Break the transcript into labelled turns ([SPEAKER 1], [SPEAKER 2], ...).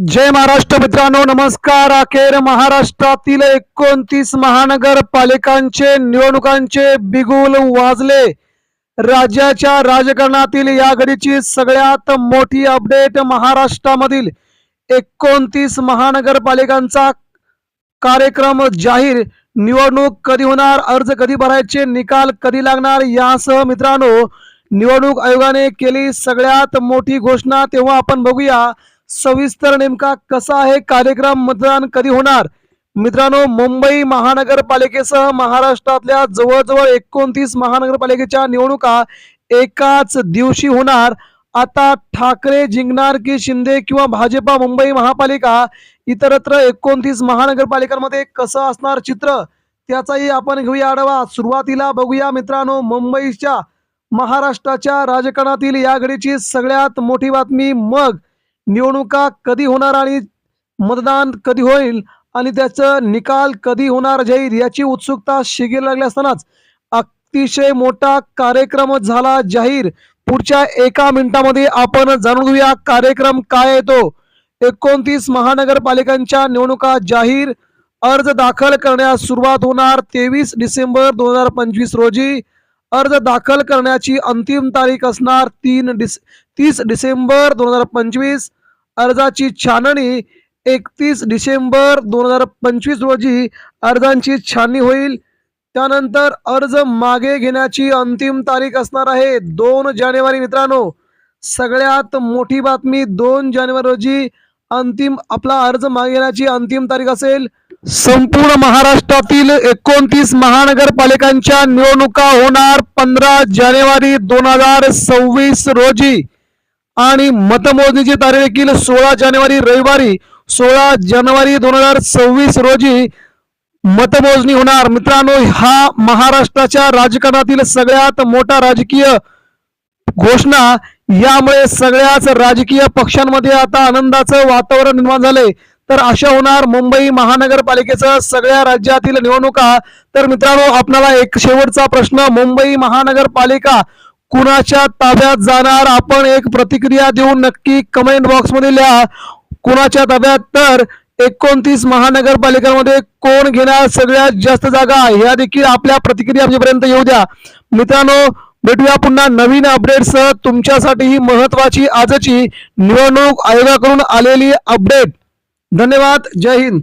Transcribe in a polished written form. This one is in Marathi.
[SPEAKER 1] जय महाराष्ट्र मित्रांनो, नमस्कार। अखेर महाराष्ट्रातील 29 महानगरपालिकांचे निवडणुकांचे बिगुल वाजले। राज्याच्या राजकारणातील या घडीची सगळ्यात मोठी अपडेट। महाराष्ट्रामधील 29 महानगरपालिकांचा कार्यक्रम जाहीर। निवडणूक कधी होणार, अर्ज कधी भरायचे, निकाल कधी लागणार यासह मित्रांनो निवडणूक आयोगाने केली सगळ्यात मोठी घोषणा। तेव्हा आपण बघूया सविस्तर नेमका कसा आहे कार्यक्रम, मतदान कधी होणार। मित्रांनो, मुंबई महानगरपालिकेसह महाराष्ट्रातल्या जवळजवळ 29 महानगरपालिकेच्या निवडणुका एकाच दिवशी होणार। आता ठाकरे जिंकणार की शिंदे किंवा भाजपा? मुंबई महापालिका इतरत्र 29 महानगरपालिकांमध्ये कसं असणार चित्र, त्याचाही आपण घेऊया आढावा। सुरुवातीला बघूया मित्रांनो मुंबईच्या महाराष्ट्राच्या राजकारणातील या घडीची सगळ्यात मोठी बातमी। मग निवडणुका कधी होणार आणि मतदान कधी होईल आणि त्याचा निकाल कधी होणार जाहीर, याची उत्सुकता शिगेला लागली असतानाच अतिशय मोठा कार्यक्रम झाला जाहीर। पुढच्या एका मिनिटामध्ये आपण जाणून घेऊया कार्यक्रम काय येतो। 29 महानगरपालिकांच्या निवडणुका जाहीर। अर्ज दाखल करण्यास सुरुवात होणार 23 डिसेंबर 2025 रोजी। अर्ज दाखल करण्याची अंतिम तारीख असणार 30 डिसेंबर 2025। अर्जाची छाननी 31 डिसेंबर 2025 रोजी अर्जांची छाननी होईल। त्यानंतर अर्ज मागे घेण्याची अंतिम तारीख असणार आहे 2 जानेवारी। मित्रांनो, सगळ्यात मोठी बातमी, 2 जानेवारी रोजी आपला अर्ज मागे घेण्याची अंतिम तारीख असेल। संपूर्ण महाराष्ट्रातील 29 महानगरपालिकांच्या निवडणुका होणार 15 जानेवारी 2026 रोजी आणि मतमोजणीची तारीख देखील 16 जानेवारी रविवारी 16 जानेवारी 2026 रोजी मतमोजणी होणार। मित्रांनो, हा महाराष्ट्राच्या राजकारणातील सगळ्यात मोठा राजकीय घोषणा। यामुळे सगळ्याच राजकीय पक्षांमध्ये आता आनंदाचं वातावरण निर्माण झाले। तर अशा होणार मुंबई महानगरपालिकेसह सगळ्या राज्यातील निवडणुका। तर मित्रांनो, आपल्याला एक शेवटचा प्रश्न, मुंबई महानगरपालिका कुणाच्या ताब्यात जाणार? आपण एक प्रतिक्रिया देऊन नक्की कमेंट बॉक्स मध्ये लिहा कुणाच्या ताब्यात। तर 29 महानगरपालिकांमध्ये कोण घेणार सगळ्यात जास्त जागा, ह्या देखील आपल्या प्रतिक्रिया आमच्यापर्यंत येऊ द्या। मित्रांनो, भेटूया पुन्हा नवीन अपडेटसह। तुमच्यासाठी ही महत्त्वाची आजची निवडणूक आयोगाकडून आलेली अपडेट। धन्यवाद, जय हिंद।